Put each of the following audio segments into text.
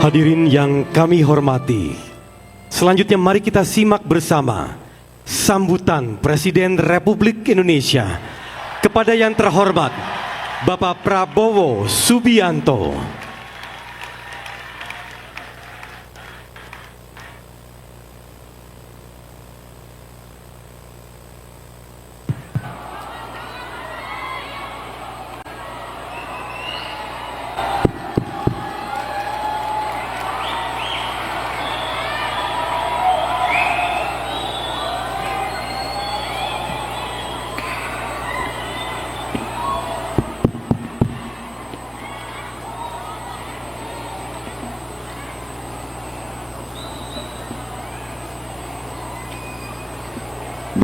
Hadirin yang kami hormati, selanjutnya mari kita simak bersama sambutan Presiden Republik Indonesia kepada yang terhormat Bapak Prabowo Subianto.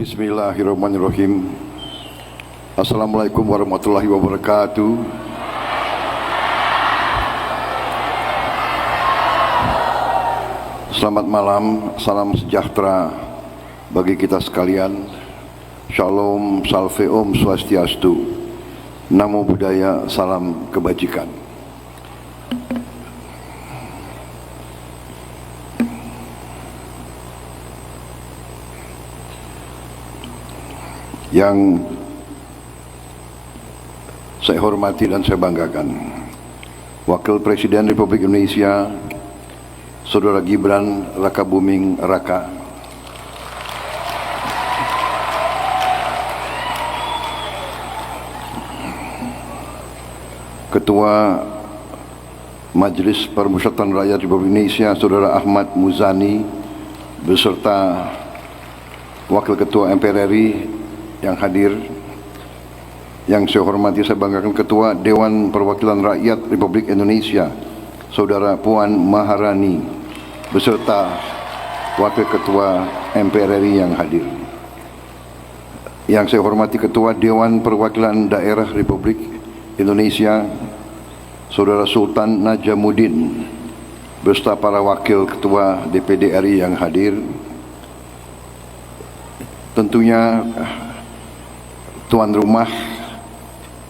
Bismillahirrahmanirrahim. Assalamualaikum warahmatullahi wabarakatuh. Selamat malam, salam sejahtera bagi kita sekalian. Shalom, salve om, swastiastu. Namo Buddhaya, salam kebajikan. Yang saya hormati dan saya banggakan, Wakil Presiden Republik Indonesia Saudara Gibran Rakabuming Raka, Ketua Majelis Permusyawaratan Rakyat Republik Indonesia Saudara Ahmad Muzani beserta Wakil Ketua MPR RI yang hadir, yang saya hormati, saya banggakan Ketua Dewan Perwakilan Rakyat Republik Indonesia Saudara Puan Maharani beserta Wakil Ketua MPR RI yang hadir, yang saya hormati Ketua Dewan Perwakilan Daerah Republik Indonesia Saudara Sultan Najamuddin beserta para Wakil Ketua DPD RI yang hadir, tentunya tuan rumah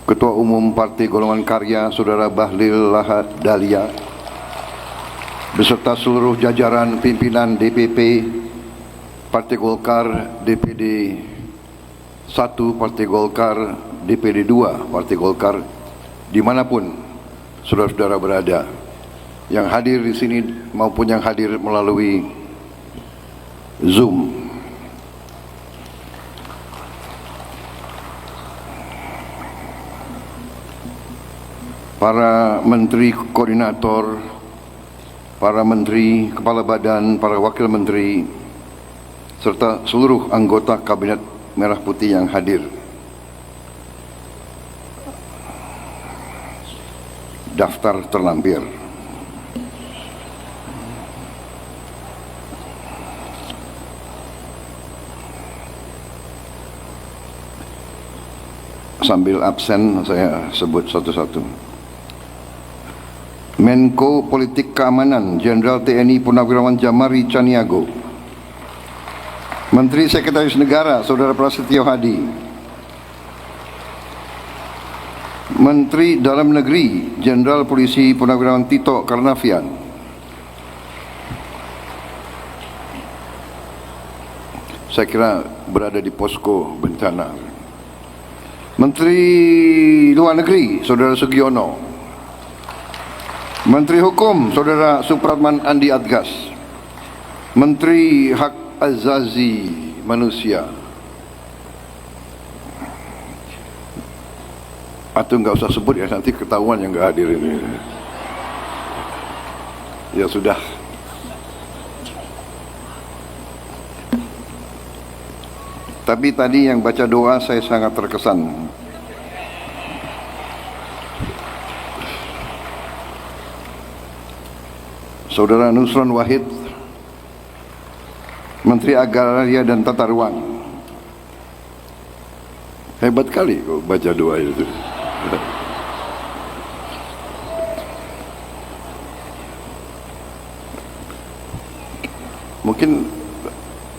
Ketua Umum Partai Golongan Karya Saudara Bahlil Lahadalia beserta seluruh jajaran pimpinan DPP Partai Golkar, DPD 1 Partai Golkar, DPD 2 Partai Golkar, dimanapun saudara-saudara berada, yang hadir di sini maupun yang hadir melalui Zoom. Para menteri koordinator, para menteri, kepala badan, para wakil menteri, serta seluruh anggota Kabinet Merah Putih yang hadir. Daftar terlampir. Sambil absen saya sebut satu-satu. Menko Politik Keamanan Jenderal TNI Purnawirawan Jamari Caniago, Menteri Sekretaris Negara Saudara Prasetyo Hadi, Menteri Dalam Negeri Jenderal Polisi Purnawirawan Tito Karnavian, saya kira berada di posko bencana, Menteri Luar Negeri Saudara Sugiono, Menteri Hukum Saudara Supratman Andi Adgas, Menteri Hak Azazi Manusia, atau nggak usah sebut ya, nanti ketahuan yang nggak hadir ini. Ya sudah. Tapi tadi yang baca doa saya sangat terkesan. Saudara Nusron Wahid, Menteri Agraria dan Tata Ruang. Hebat kali kok baca doa itu. Mungkin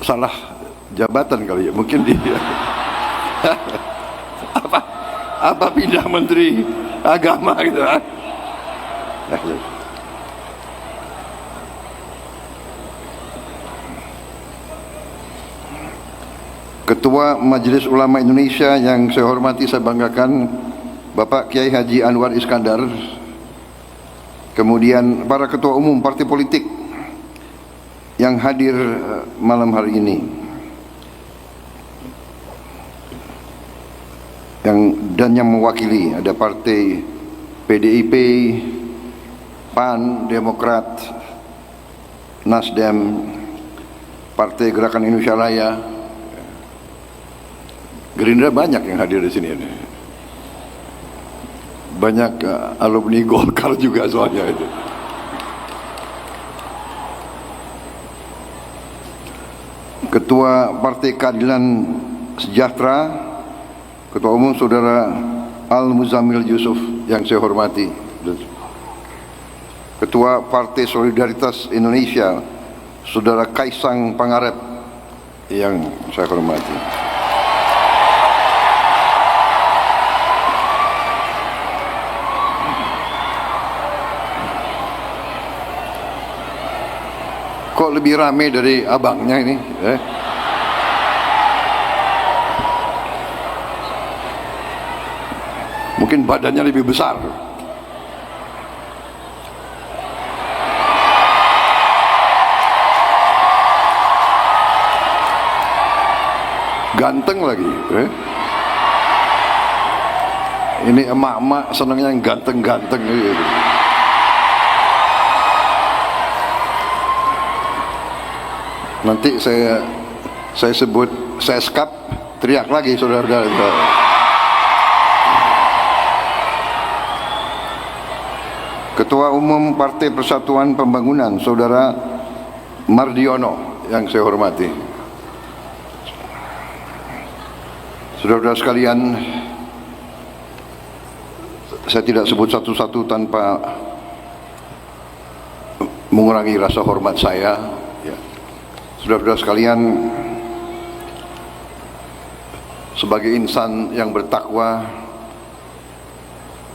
salah jabatan kali ya, mungkin dia. apa pindah Menteri Agama gitu. Ketua Majelis Ulama Indonesia yang saya hormati, saya banggakan, Bapak Kiai Haji Anwar Iskandar. Kemudian para ketua umum partai politik yang hadir malam hari ini, yang mewakili, ada partai PDIP, PAN, Demokrat, Nasdem, Partai Gerakan Indonesia Raya, Gerindra, banyak yang hadir di sini. Banyak alumni Golkar juga soalnya itu. Ketua Partai Keadilan Sejahtera, Ketua Umum Saudara Al-Muzammil Yusuf yang saya hormati. Ketua Partai Solidaritas Indonesia, Saudara Kaisang Pangarep yang saya hormati. Kok lebih rame dari abangnya ini? Mungkin badannya lebih besar. Ganteng lagi. Ini emak-emak senangnya yang ganteng-ganteng gitu. Nanti saya sebut, saya skap, teriak lagi saudara-saudara. Ketua Umum Partai Persatuan Pembangunan, Saudara Mardiono yang saya hormati. Saudara-saudara sekalian, saya tidak sebut satu-satu tanpa mengurangi rasa hormat saya. Saudara-saudara sekalian, sebagai insan yang bertakwa,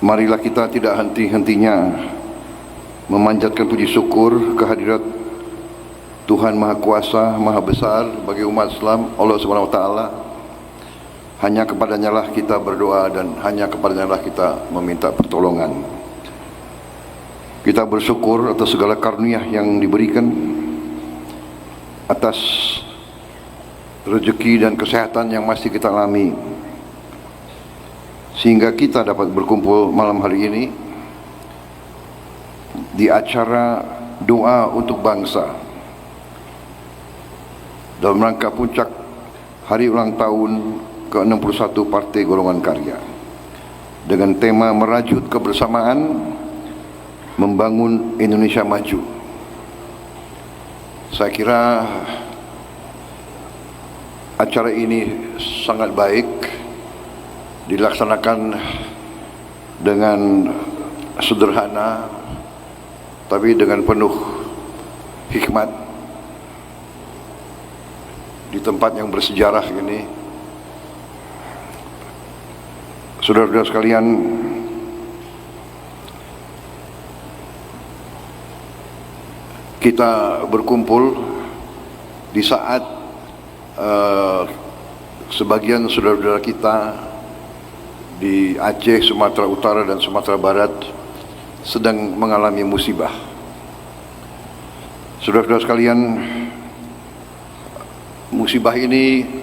marilah kita tidak henti-hentinya memanjatkan puji syukur kehadirat Tuhan Maha Kuasa, Maha Besar bagi umat Islam, Allah Subhanahu wa Ta'ala. Hanya kepadanya lah kita berdoa dan hanya kepadanya lah kita meminta pertolongan. Kita bersyukur atas segala karunia yang diberikan, atas rezeki dan kesehatan yang masih kita alami, sehingga kita dapat berkumpul malam hari ini di acara doa untuk bangsa dalam rangka puncak hari ulang tahun ke-61 Partai Golongan Karya dengan tema merajut kebersamaan membangun Indonesia maju. Saya kira acara ini sangat baik dilaksanakan dengan sederhana tapi dengan penuh hikmat di tempat yang bersejarah ini. Saudara-saudara sekalian, kita berkumpul di saat sebagian saudara-saudara kita di Aceh, Sumatera Utara dan Sumatera Barat sedang mengalami musibah. Saudara-saudara sekalian, musibah ini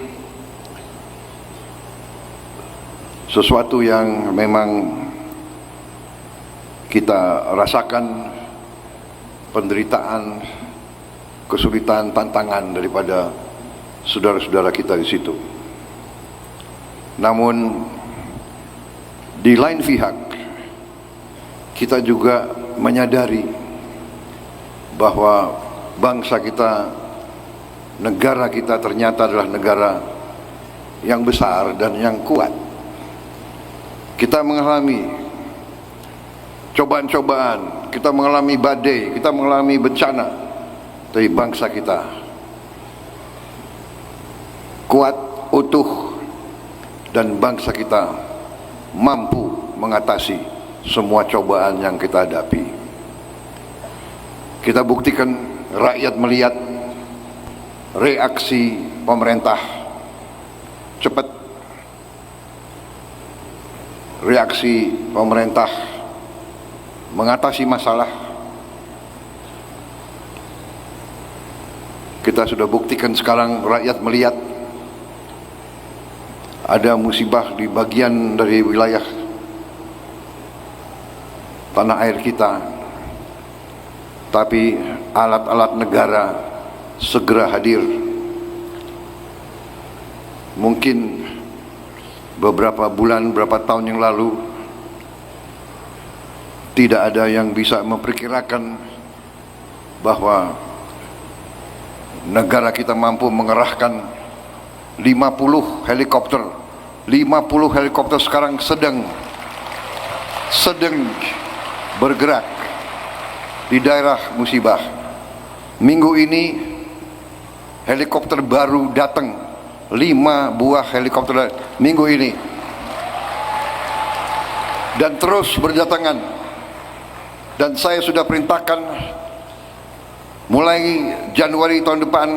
sesuatu yang memang kita rasakan, penderitaan, kesulitan, tantangan daripada saudara-saudara kita di situ. Namun di lain pihak kita juga menyadari bahwa bangsa kita, negara kita ternyata adalah negara yang besar dan yang kuat. Kita mengalami cobaan-cobaan, kita mengalami badai, kita mengalami bencana, tapi bangsa kita kuat, utuh, dan bangsa kita mampu mengatasi semua cobaan yang kita hadapi. Kita buktikan, rakyat melihat reaksi pemerintah cepat reaksi pemerintah mengatasi masalah. Kita sudah buktikan sekarang, rakyat melihat ada musibah di bagian dari wilayah tanah air kita, tapi alat-alat negara segera hadir. Mungkin beberapa bulan, beberapa tahun yang lalu tidak ada yang bisa memperkirakan bahwa negara kita mampu mengerahkan 50 helikopter. 50 helikopter sekarang sedang bergerak di daerah musibah. Minggu ini helikopter baru datang, 5 buah helikopter minggu ini, dan terus berdatangan. Dan saya sudah perintahkan mulai Januari tahun depan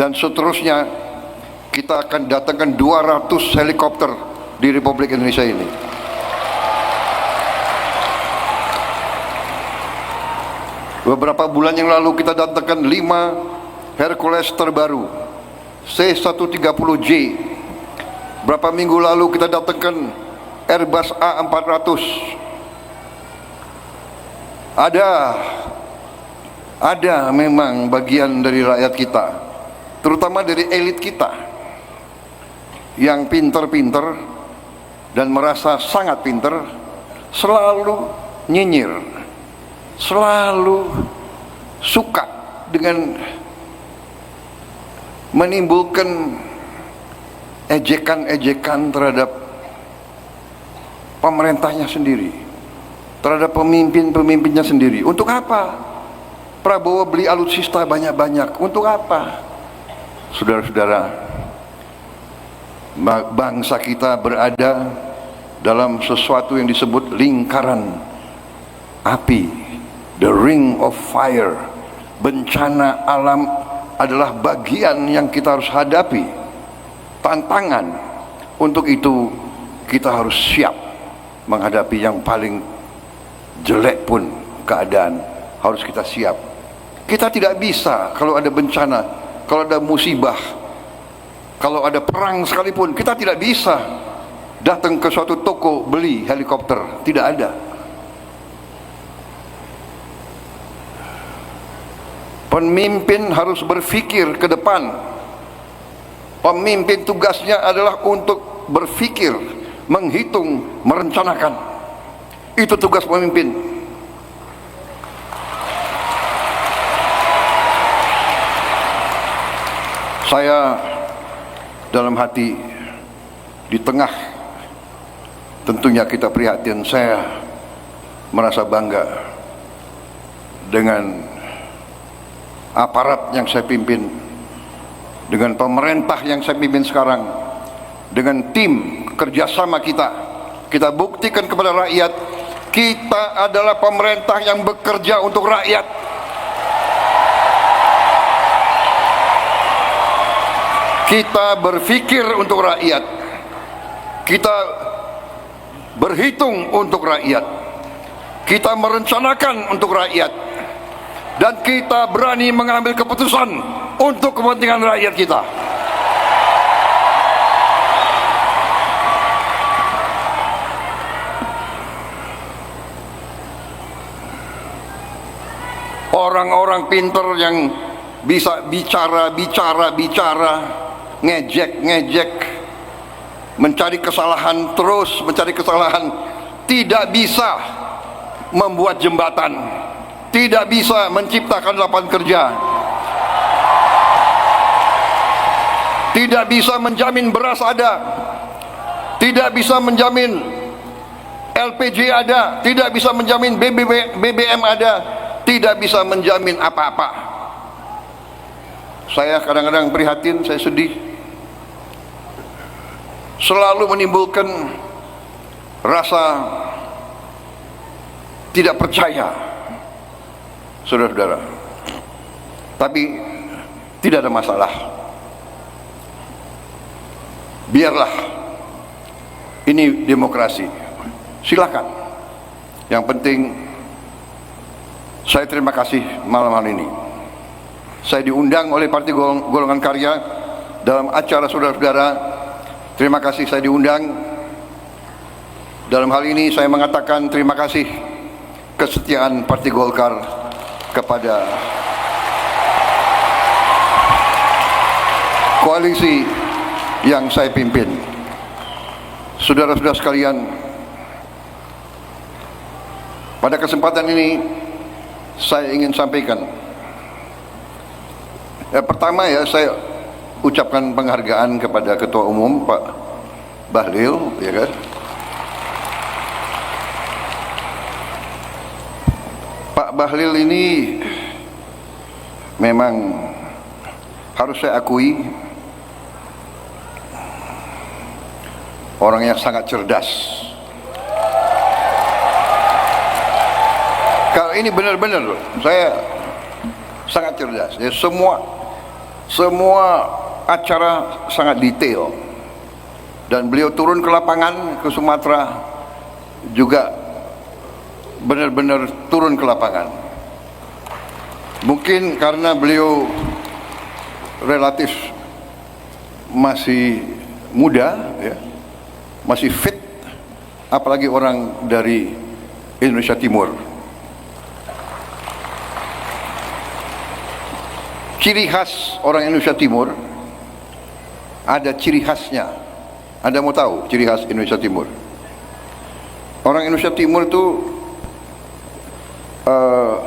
dan seterusnya, kita akan datangkan 200 helikopter di Republik Indonesia ini. Beberapa bulan yang lalu kita datangkan 5 Hercules terbaru C-130J. Berapa minggu lalu kita datangkan Airbus A400. Ada memang bagian dari rakyat kita, terutama dari elit kita, yang pinter-pinter dan merasa sangat pinter, selalu nyinyir, selalu suka dengan menimbulkan ejekan-ejekan terhadap pemerintahnya sendiri, terhadap pemimpin-pemimpinnya sendiri. Untuk apa Prabowo beli alutsista banyak-banyak? Untuk apa? Saudara-saudara, bangsa kita berada dalam sesuatu yang disebut lingkaran api, the ring of fire. Bencana alam adalah bagian yang kita harus hadapi, tantangan. Untuk itu kita harus siap menghadapi yang paling jelek pun keadaan, harus kita siap. Kita tidak bisa kalau ada bencana, kalau ada musibah, kalau ada perang sekalipun, kita tidak bisa datang ke suatu toko beli helikopter. Tidak ada. Pemimpin harus berpikir ke depan. Pemimpin tugasnya adalah untuk berpikir, menghitung, merencanakan. Itu tugas pemimpin. Saya dalam hati, di tengah tentunya kita prihatin, saya merasa bangga dengan aparat yang saya pimpin, dengan pemerintah yang saya pimpin sekarang, dengan tim kerjasama kita. Kita buktikan kepada rakyat, kita adalah pemerintah yang bekerja untuk rakyat. Kita berpikir untuk rakyat, kita berhitung untuk rakyat, kita merencanakan untuk rakyat, dan kita berani mengambil keputusan untuk kepentingan rakyat kita. Orang-orang pinter yang bisa bicara, ngejek, mencari kesalahan, terus mencari kesalahan, tidak bisa membuat jembatan, tidak bisa menciptakan lapangan kerja, tidak bisa menjamin beras ada, tidak bisa menjamin LPG ada, tidak bisa menjamin BBM ada, tidak bisa menjamin apa-apa. Saya kadang-kadang prihatin, saya sedih. Selalu menimbulkan rasa tidak percaya, saudara-saudara. Tapi tidak ada masalah. biarlah, ini demokrasi, silakan. Yang penting saya terima kasih malam hari ini saya diundang oleh Partai Golongan Karya dalam acara saudara-saudara. Terima kasih saya diundang. Dalam hal ini saya mengatakan terima kasih kesetiaan Partai Golkar kepada koalisi yang saya pimpin. Saudara-saudara sekalian, pada kesempatan ini saya ingin sampaikan, pertama saya ucapkan penghargaan kepada Ketua Umum Pak Bahlil, ya kan. Pak Bahlil ini memang harus saya akui orang yang sangat cerdas. Kalau ini benar-benar saya sangat cerdas. Ya, semua acara sangat detail. Dan beliau turun ke lapangan ke Sumatera juga benar-benar turun ke lapangan. Mungkin karena beliau relatif masih muda, ya, masih fit, apalagi orang dari Indonesia Timur. Ciri khas orang Indonesia Timur, ada ciri khasnya. Anda mau tahu ciri khas Indonesia Timur? Orang Indonesia Timur itu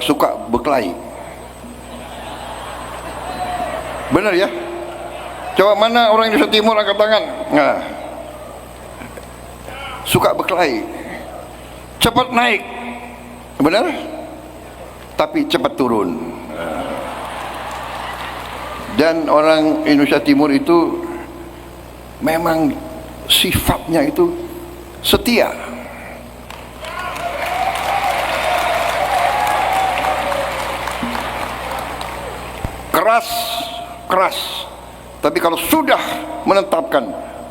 suka berkelahi. Benar ya? Coba mana orang Indonesia Timur angkat tangan. Nah, suka berkelahi, cepat naik, benar? Tapi cepat turun. Dan orang Indonesia Timur itu memang sifatnya itu setia. Keras, tapi kalau sudah menetapkan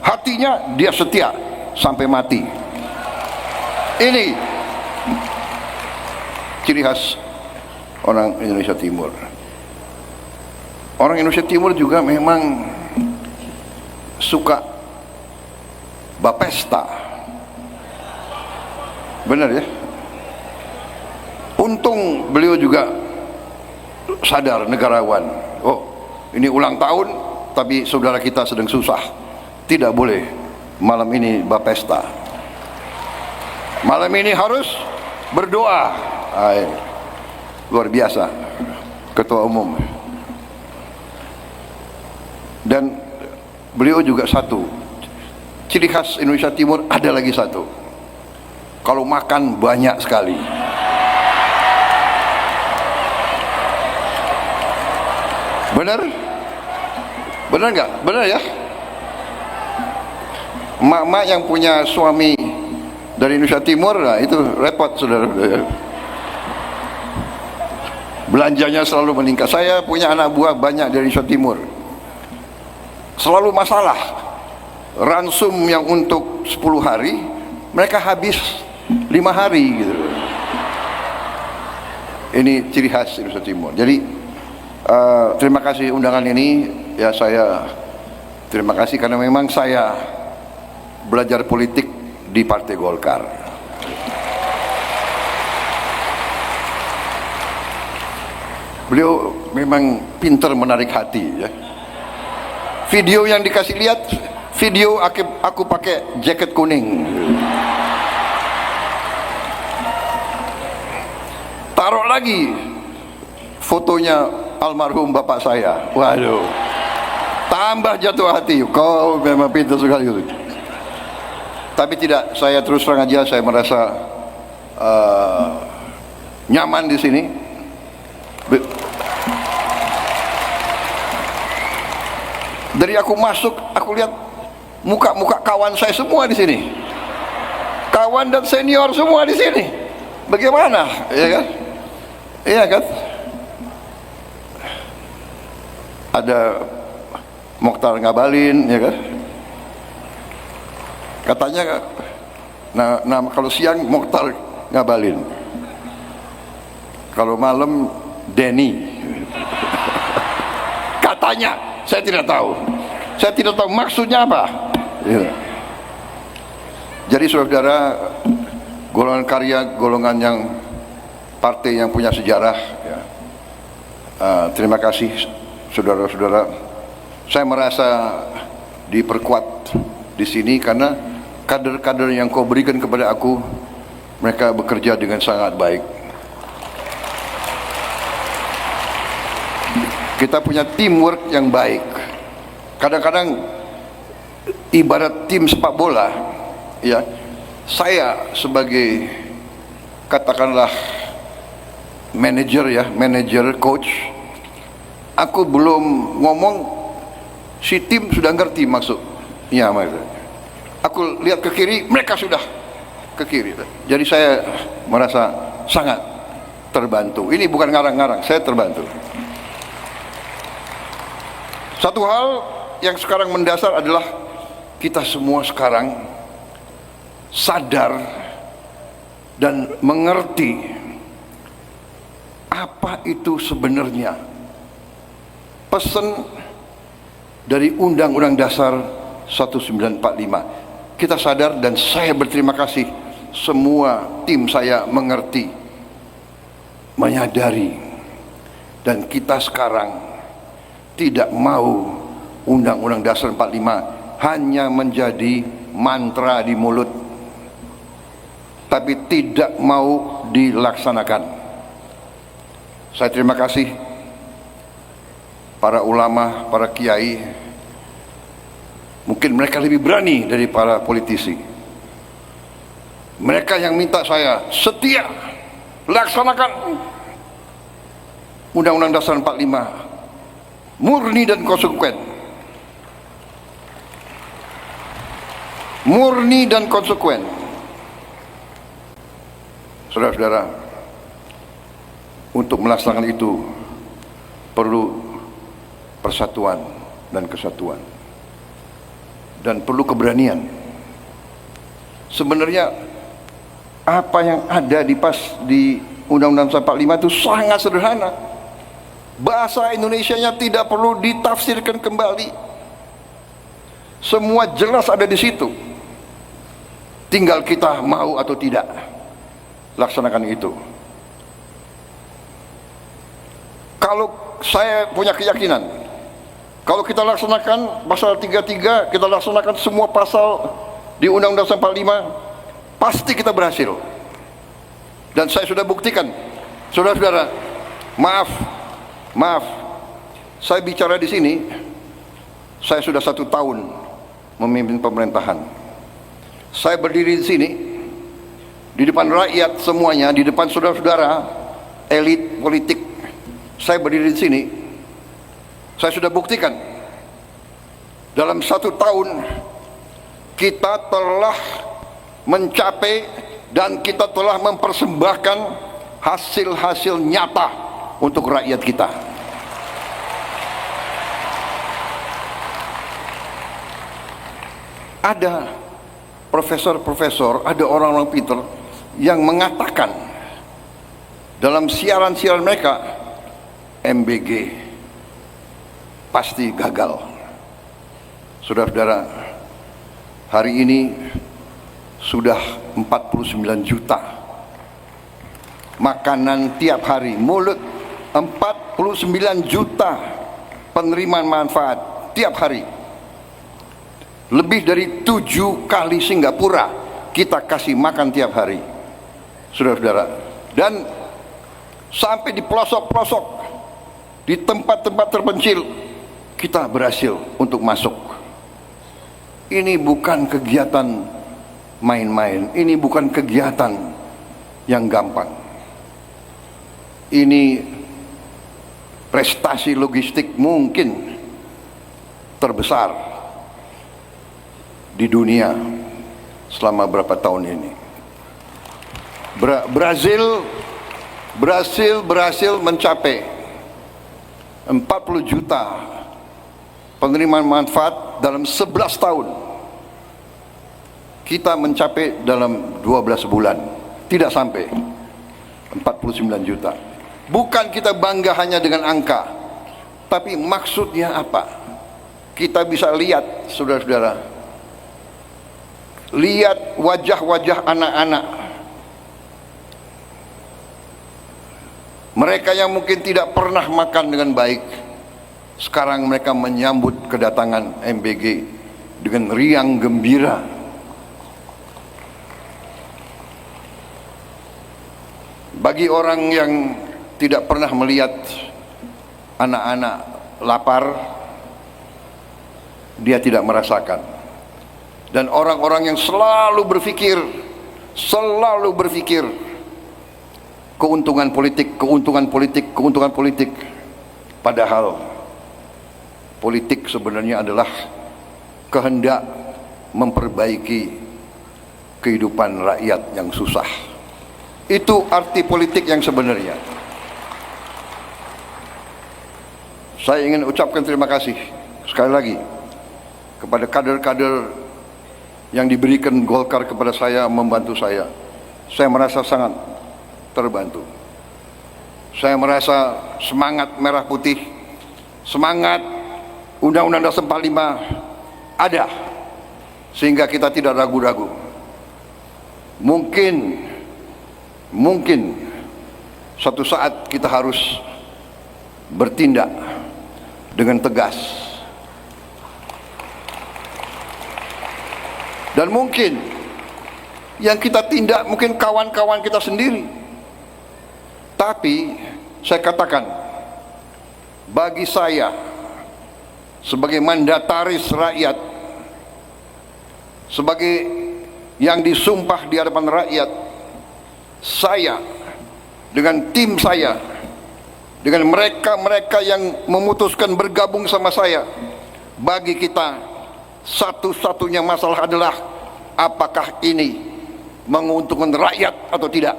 hatinya, dia setia sampai mati. Ini ciri khas orang Indonesia Timur. Orang Indonesia Timur juga memang suka bapesta. Benar ya? Untung beliau juga sadar, negarawan. Oh, ini ulang tahun, tapi saudara kita sedang susah, tidak boleh malam ini bapesta. Malam ini harus berdoa. Luar biasa Ketua Umum. Dan beliau juga satu ciri khas Indonesia Timur, ada lagi satu, kalau makan banyak sekali. Benar? Benar nggak? Benar ya? Emak-emak yang punya suami dari Indonesia Timur, nah itu repot, saudara. Belanjanya selalu meningkat. Saya punya anak buah banyak dari Indonesia Timur. Selalu masalah. Ransum yang untuk 10 hari, mereka habis 5 hari gitu. Ini ciri khas Indonesia Timur. Jadi terima kasih undangan ini. Ya, saya terima kasih karena memang saya belajar politik di Partai Golkar. Beliau memang pintar menarik hati ya. Video yang dikasih lihat, video aku pakai jaket kuning. Taruh lagi fotonya almarhum bapak saya. Waduh, tambah jatuh hati. Kau memang pintar sekali. Tapi tidak, saya terus terang aja, saya merasa nyaman di sini. Dari aku masuk, aku lihat muka-muka kawan saya semua di sini, kawan dan senior semua di sini. Bagaimana, ya kan? Iya kan? Ada Mokhtar Ngabalin, ya kan? Katanya, nah kalau siang Mokhtar Ngabalin, kalau malam Denny. Katanya, saya tidak tahu. Saya tidak tahu maksudnya apa. Ya. Jadi saudara, golongan karya, golongan yang partai yang punya sejarah. Ya. Terima kasih saudara-saudara. Saya merasa diperkuat di sini karena kader-kader yang kau berikan kepada aku, mereka bekerja dengan sangat baik. Kita punya teamwork yang baik. Kadang-kadang ibarat tim sepak bola, ya. Saya sebagai katakanlah manajer coach, aku belum ngomong, si tim sudah ngerti maksud. Ya, aku lihat ke kiri, mereka sudah ke kiri. Jadi saya merasa sangat terbantu. Ini bukan ngarang-ngarang, saya terbantu. Satu hal yang sekarang mendasar adalah kita semua sekarang sadar dan mengerti apa itu sebenarnya pesan dari Undang-Undang Dasar 1945. Kita sadar dan saya berterima kasih semua tim saya mengerti, menyadari, dan kita sekarang tidak mau Undang-Undang Dasar 45 hanya menjadi mantra di mulut, tapi tidak mau dilaksanakan. Saya terima kasih para ulama, para kiai. Mungkin mereka lebih berani dari para politisi. Mereka yang minta saya setia laksanakan Undang-Undang Dasar 45 murni dan konsekuen. Murni dan konsekuen. Saudara-saudara, untuk melaksanakan itu perlu persatuan dan kesatuan, dan perlu keberanian. Sebenarnya apa yang ada di Undang-Undang 45 itu sangat sederhana. Bahasa Indonesianya tidak perlu ditafsirkan kembali. Semua jelas ada di situ. Tinggal kita mau atau tidak laksanakan itu. Kalau saya punya keyakinan, kalau kita laksanakan pasal 33, kita laksanakan semua pasal di Undang-Undang 45, pasti kita berhasil. Dan saya sudah buktikan. Saudara-saudara, maaf, saya bicara di sini, saya sudah 1 tahun memimpin pemerintahan. Saya berdiri di sini, di depan rakyat semuanya, di depan saudara-saudara, elit politik. Saya berdiri di sini, saya sudah buktikan, dalam 1 tahun, kita telah mencapai dan kita telah mempersembahkan hasil-hasil nyata untuk rakyat kita. Ada profesor-profesor, ada orang-orang pintar yang mengatakan dalam siaran-siaran mereka, MBG pasti gagal. Saudara-saudara, hari ini sudah 49 juta makanan tiap hari, mulut 49 juta penerimaan manfaat tiap hari. Lebih dari 7 kali Singapura kita kasih makan tiap hari, saudara-saudara. Dan sampai di pelosok-pelosok, di tempat-tempat terpencil, kita berhasil untuk masuk. Ini bukan kegiatan main-main, ini bukan kegiatan yang gampang. Ini prestasi logistik mungkin terbesar di dunia selama berapa tahun ini. Brazil berhasil mencapai 40 juta penerimaan manfaat dalam 11 tahun. kita mencapai dalam 12 bulan, tidak sampai 49 juta. Bukan kita bangga hanya dengan angka, tapi maksudnya apa? Kita bisa lihat, saudara-saudara, lihat wajah-wajah anak-anak, mereka yang mungkin tidak pernah makan dengan baik, sekarang mereka menyambut kedatangan MBG dengan riang gembira. Bagi orang yang tidak pernah melihat anak-anak lapar, dia tidak merasakan. Dan orang-orang yang selalu berpikir keuntungan politik, padahal politik sebenarnya adalah kehendak memperbaiki kehidupan rakyat yang susah. Itu arti politik yang sebenarnya. Saya ingin ucapkan terima kasih sekali lagi kepada kader-kader yang diberikan Golkar kepada saya, membantu saya. Saya merasa sangat terbantu. Saya merasa semangat merah putih, semangat Undang-Undang Dasar 45 ada, sehingga kita tidak ragu-ragu. Mungkin suatu saat kita harus bertindak dengan tegas. Dan mungkin yang kita tindak mungkin kawan-kawan kita sendiri. Tapi saya katakan, bagi saya sebagai mandataris rakyat, sebagai yang disumpah di hadapan rakyat, saya dengan tim saya, dengan mereka-mereka yang memutuskan bergabung sama saya, bagi kita satu-satunya masalah adalah apakah ini menguntungkan rakyat atau tidak.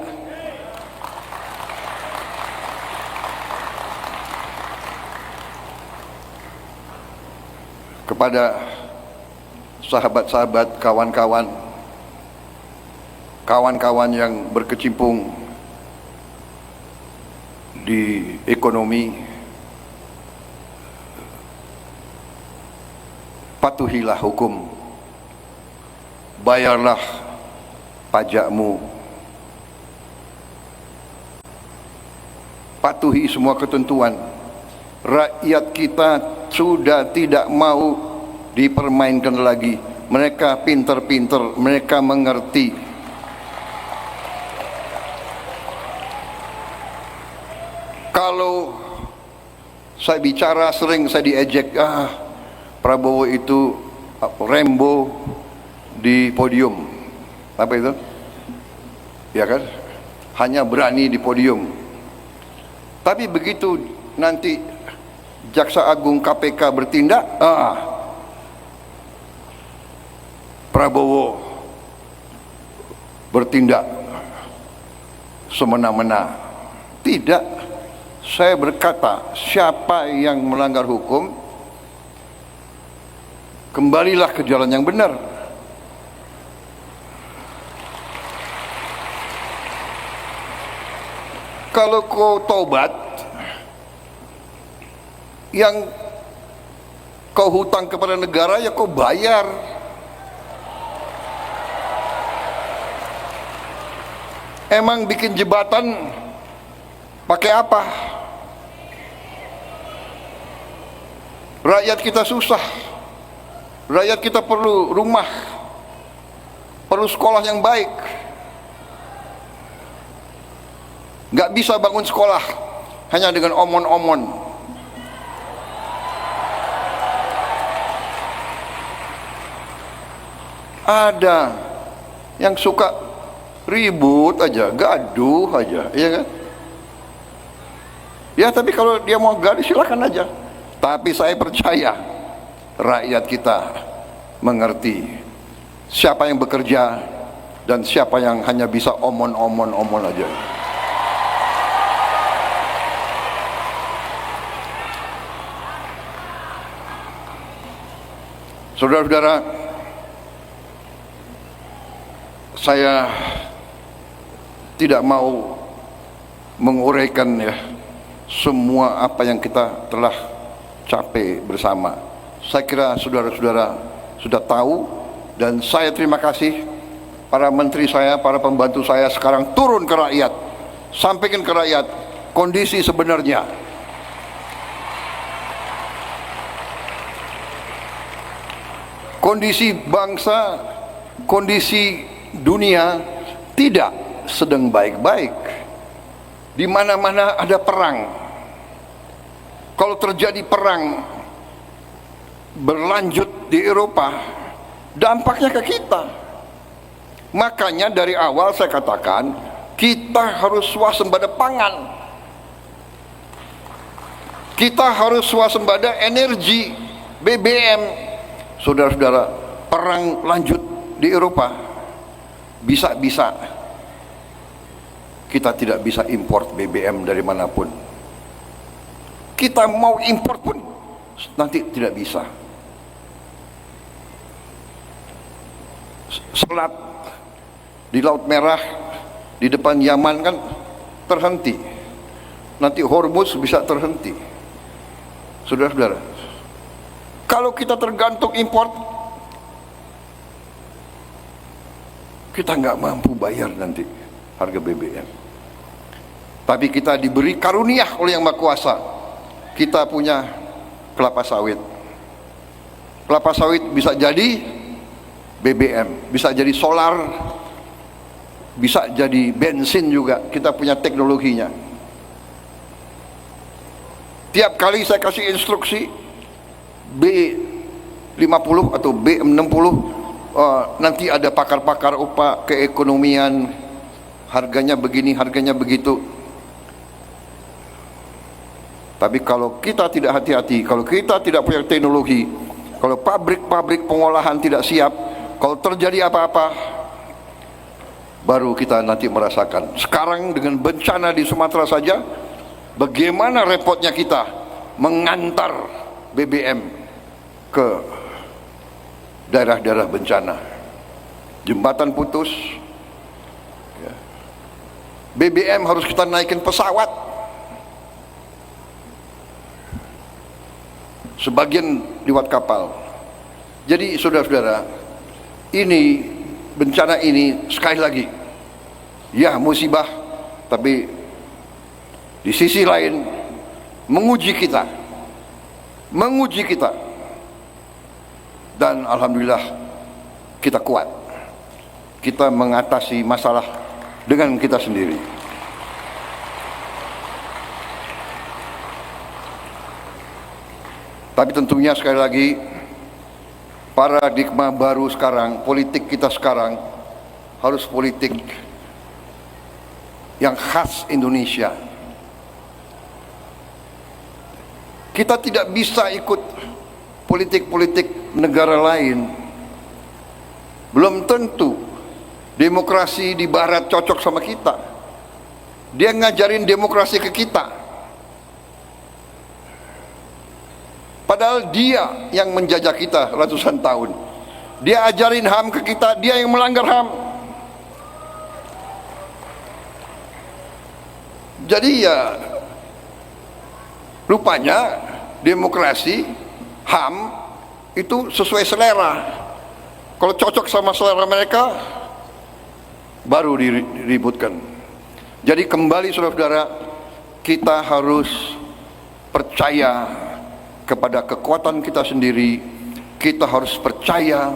Kepada sahabat-sahabat, kawan-kawan yang berkecimpung di ekonomi, patuhilah hukum, bayarlah pajakmu, patuhi semua ketentuan. Rakyat kita sudah tidak mau dipermainkan lagi. Mereka pinter-pinter, mereka mengerti. Kalau saya bicara sering saya diejek, Prabowo itu Rambo di podium. Apa itu? Ya kan? Hanya berani di podium. Tapi begitu nanti Jaksa Agung KPK bertindak, Prabowo bertindak semena-mena. Tidak, saya berkata, siapa yang melanggar hukum, kembalilah ke jalan yang benar. Kalau kau tobat, yang kau hutang kepada negara ya kau bayar. Emang bikin jembatan pakai apa? Rakyat kita susah, rakyat kita perlu rumah, perlu sekolah yang baik. Gak bisa bangun sekolah hanya dengan omon-omon. Ada yang suka ribut aja, gaduh aja, iya kan? Ya tapi kalau dia mau gaduh silakan aja. Tapi saya percaya rakyat kita mengerti siapa yang bekerja dan siapa yang hanya bisa omon-omon aja. Saudara-saudara, Saya tidak mau menguraikan ya semua apa yang kita telah capai bersama. Saya kira saudara-saudara sudah tahu, dan saya terima kasih para menteri saya, para pembantu saya sekarang turun ke rakyat, sampaikan ke rakyat kondisi sebenarnya. Kondisi bangsa, kondisi dunia tidak sedang baik-baik. Di mana-mana ada perang. Kalau terjadi perang berlanjut di Eropa, dampaknya ke kita. Makanya dari awal saya katakan, kita harus swasembada pangan. Kita harus swasembada energi, BBM. Saudara-saudara, perang lanjut di Eropa, bisa-bisa kita tidak bisa import BBM dari manapun. Kita mau import pun nanti tidak bisa. Selat di Laut Merah di depan Yaman kan terhenti. Nanti Hormuz bisa terhenti. Saudara-saudara, kalau kita tergantung import, kita nggak mampu bayar nanti harga BBM. Tapi kita diberi karunia oleh Yang Maha Kuasa. Kita punya kelapa sawit. Kelapa sawit bisa jadi BBM, bisa jadi solar, bisa jadi bensin juga. Kita punya teknologinya. Tiap kali saya kasih instruksi B50 atau B60, nanti ada pakar-pakar upah keekonomian, harganya begini, harganya begitu. Tapi kalau kita tidak hati-hati, kalau kita tidak punya teknologi, kalau pabrik-pabrik pengolahan tidak siap, kalau terjadi apa-apa, baru kita nanti merasakan. Sekarang dengan bencana di Sumatera saja, bagaimana repotnya kita mengantar BBM ke daerah-daerah bencana. Jembatan putus, BBM harus kita naikin pesawat. Sebagian lewat kapal. Jadi saudara-saudara, ini bencana ini sekali lagi, ya musibah, tapi di sisi lain menguji kita, dan alhamdulillah kita kuat. Kita mengatasi masalah dengan kita sendiri. Tapi tentunya sekali lagi, paradigma baru sekarang, politik kita sekarang harus politik yang khas Indonesia. Kita tidak bisa ikut politik-politik negara lain. Belum tentu demokrasi di barat cocok sama kita. Dia ngajarin demokrasi ke kita, padahal dia yang menjajah kita ratusan tahun. Dia ajarin HAM ke kita, dia yang melanggar HAM. Jadi ya rupanya demokrasi, HAM itu sesuai selera. Kalau cocok sama selera mereka, baru diributkan. Jadi kembali saudara-saudara, kita harus percaya kepada kekuatan kita sendiri. Kita harus percaya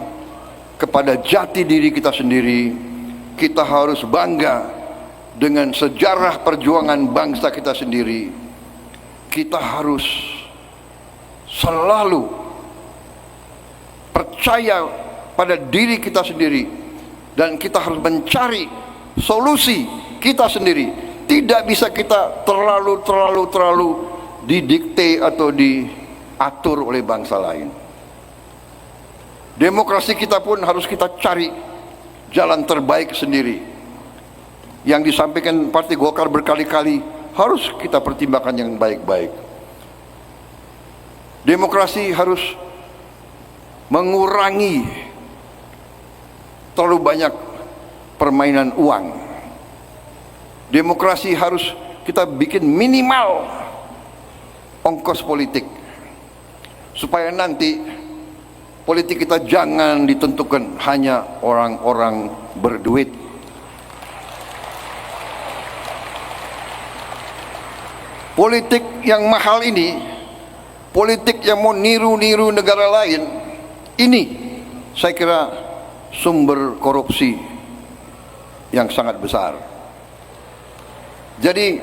kepada jati diri kita sendiri. Kita harus bangga dengan sejarah perjuangan bangsa kita sendiri. Kita harus selalu percaya pada diri kita sendiri, dan kita harus mencari solusi kita sendiri. Tidak bisa kita terlalu didikte atau diatur oleh bangsa lain. Demokrasi kita pun harus kita cari jalan terbaik sendiri. Yang disampaikan Partai Golkar berkali-kali harus kita pertimbangkan yang baik-baik. Demokrasi harus mengurangi terlalu banyak permainan uang. Demokrasi harus kita bikin minimal ongkos politik, supaya nanti politik kita jangan ditentukan hanya orang-orang berduit. Politik yang mahal ini, politik yang mau niru-niru negara lain, ini saya kira sumber korupsi yang sangat besar. Jadi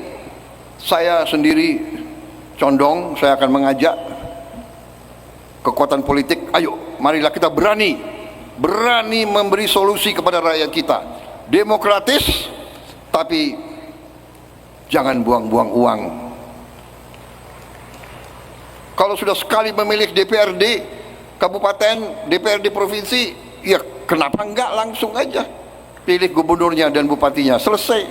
saya sendiri condong, saya akan mengajak kekuatan politik, ayo marilah kita berani memberi solusi kepada rakyat kita. Demokratis, tapi jangan buang-buang uang. Kalau sudah sekali memilih DPRD kabupaten, DPRD provinsi, ya kenapa enggak langsung aja pilih gubernurnya dan bupatinya, selesai.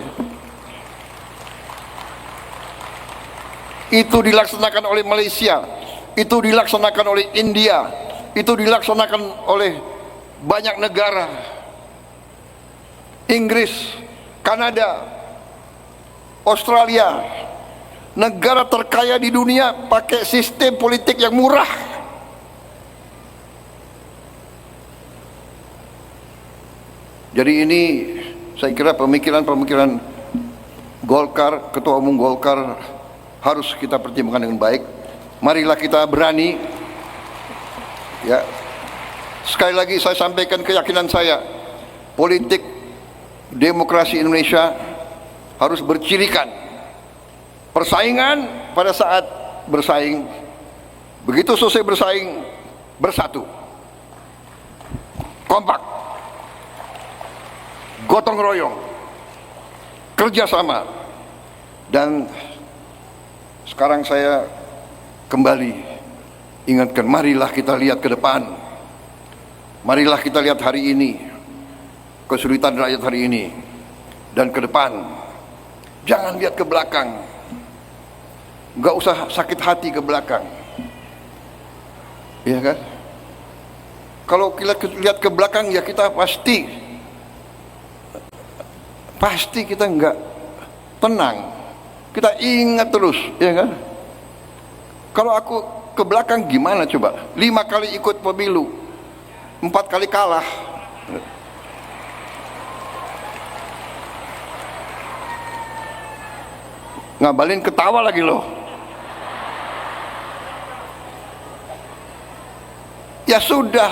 Itu dilaksanakan oleh Malaysia, itu dilaksanakan oleh India, itu dilaksanakan oleh banyak negara, Inggris, Kanada, Australia. Negara terkaya di dunia pakai sistem politik yang murah. Jadi ini saya kira pemikiran Golkar, Ketua Umum Golkar harus kita pertimbangkan dengan baik. Marilah kita berani, ya. Sekali lagi saya sampaikan keyakinan saya, politik demokrasi Indonesia harus bercirikan persaingan. Pada saat bersaing, begitu selesai bersaing, bersatu, kompak, gotong royong, kerjasama. Dan sekarang saya kembali ingatkan, marilah kita lihat ke depan, marilah kita lihat hari ini, kesulitan rakyat hari ini, dan ke depan. Jangan lihat ke belakang. Nggak usah sakit hati ke belakang, ya kan? Kalau kita lihat ke belakang, ya kita pasti kita nggak tenang. Kita ingat terus, ya kan? Kalau aku ke belakang gimana coba? 5 kali ikut pemilu, 4 kali kalah. Ngabalin ketawa lagi loh. Ya sudah,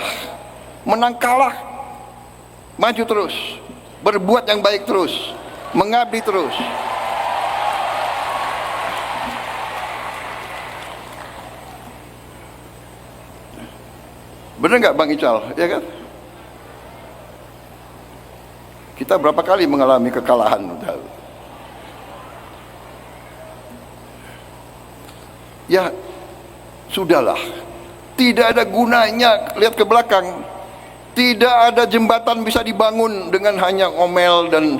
menang kalah, maju terus, berbuat yang baik terus, mengabdi terus. Benar nggak Bang Ical? Ya kan? Kita berapa kali mengalami kekalahan? Ya sudahlah. Tidak ada gunanya lihat ke belakang. Tidak ada jembatan bisa dibangun dengan hanya ngomel dan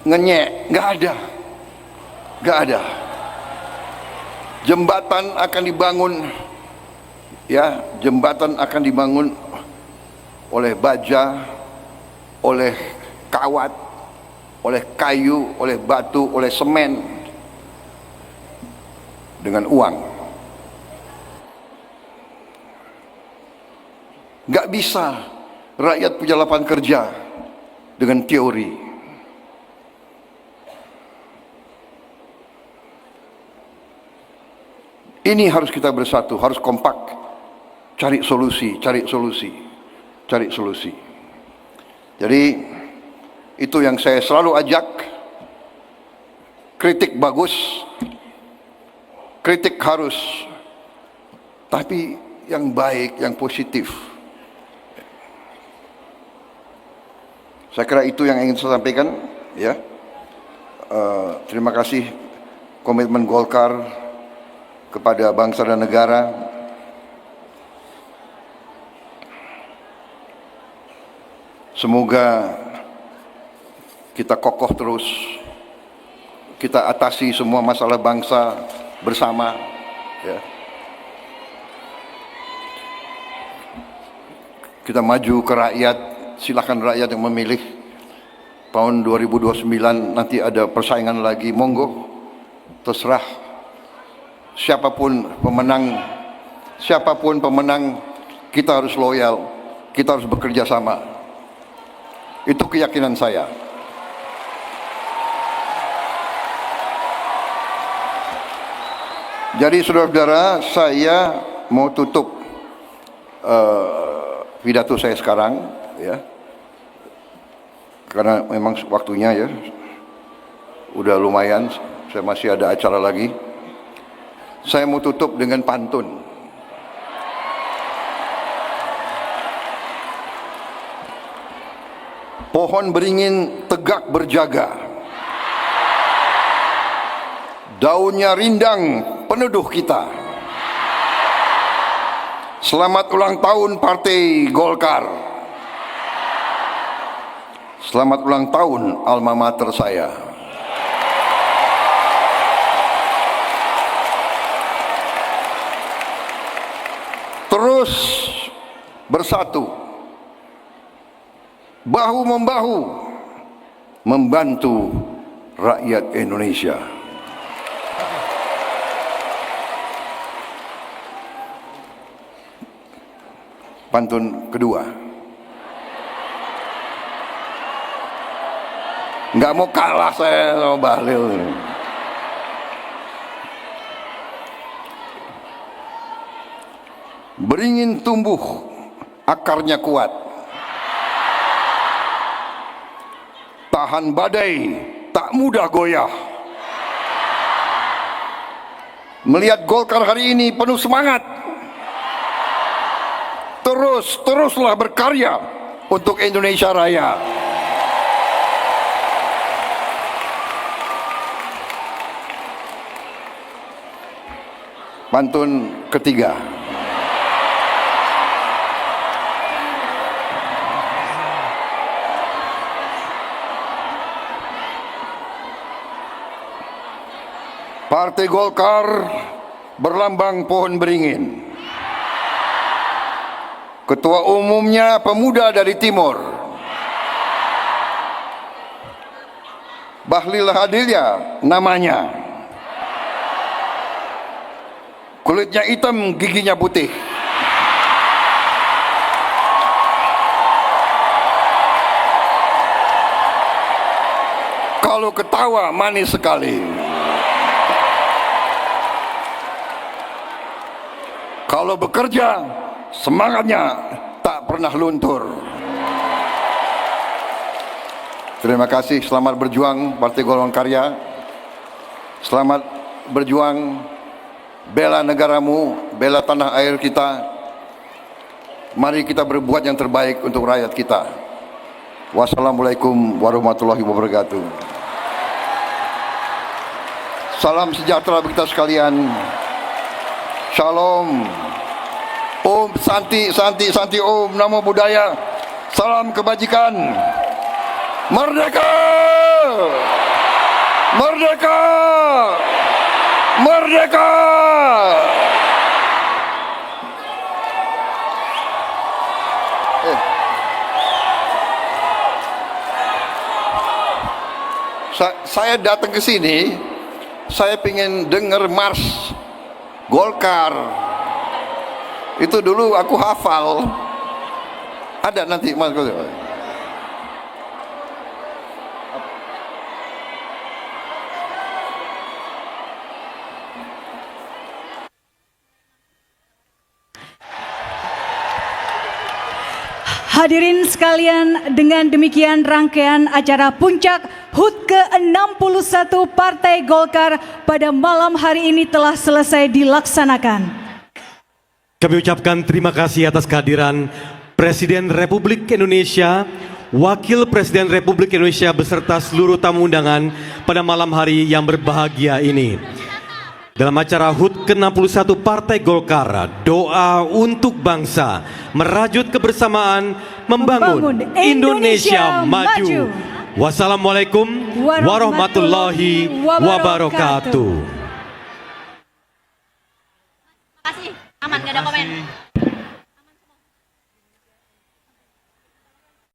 ngenyek. Nggak ada. Nggak ada. Jembatan akan dibangun, ya, jembatan akan dibangun oleh baja, oleh kawat, oleh kayu, oleh batu, oleh semen, dengan uang. Nggak bisa rakyat punya lapangan kerja dengan teori. Ini harus kita bersatu, harus kompak, cari solusi, cari solusi, cari solusi. Jadi itu yang saya selalu ajak. Kritik bagus, kritik harus, tapi yang baik, yang positif. Saya kira itu yang ingin saya sampaikan, ya. Terima kasih komitmen Golkar kepada bangsa dan negara. Semoga kita kokoh terus, kita atasi semua masalah bangsa bersama, ya. Kita maju ke rakyat, silakan rakyat yang memilih. tahun 2029 nanti ada persaingan lagi, monggo, terserah siapapun pemenang, kita harus loyal, kita harus bekerja sama. Itu keyakinan saya. Jadi saudara-saudara, saya mau tutup pidato saya sekarang, ya, karena memang waktunya ya udah lumayan, saya masih ada acara lagi. Saya mau tutup dengan pantun. Pohon beringin tegak berjaga, daunnya rindang peneduh kita. Selamat ulang tahun Partai Golkar. Selamat ulang tahun alma mater saya. Terus bersatu, bahu-membahu, membantu rakyat Indonesia. Pantun kedua. Nggak mau kalah saya sama Bahlil. Beringin tumbuh, akarnya kuat, tahan badai, tak mudah goyah. Melihat Golkar hari ini penuh semangat, teruslah berkarya untuk Indonesia Raya. Pantun ketiga. Partai Golkar berlambang pohon beringin. Ketua umumnya pemuda dari timur, Bahlil Lahadilia namanya. Kulitnya hitam, giginya putih. Kalau ketawa manis sekali. Kalau bekerja, semangatnya tak pernah luntur. Terima kasih, selamat berjuang Partai Golongan Karya. Selamat berjuang, bela negaramu, bela tanah air kita. Mari kita berbuat yang terbaik untuk rakyat kita. Wassalamualaikum warahmatullahi wabarakatuh. Salam sejahtera bagi kita sekalian. Shalom. Om Santi, Santi, Santi Om, Namo Buddhaya. Salam kebajikan. Merdeka! Merdeka! Merdeka! Saya datang ke sini, saya ingin dengar Mars Golkar. Itu dulu aku hafal. Ada nanti Mas. Hadirin sekalian, dengan demikian rangkaian acara puncak HUT ke-61 Partai Golkar pada malam hari ini telah selesai dilaksanakan. Kami ucapkan terima kasih atas kehadiran Presiden Republik Indonesia, Wakil Presiden Republik Indonesia beserta seluruh tamu undangan pada malam hari yang berbahagia ini. Dalam acara HUT ke-61 Partai Golkar, doa untuk bangsa, merajut kebersamaan, membangun Indonesia maju. Wassalamualaikum warahmatullahi wabarakatuh. Terima kasih, aman, gak ada komen.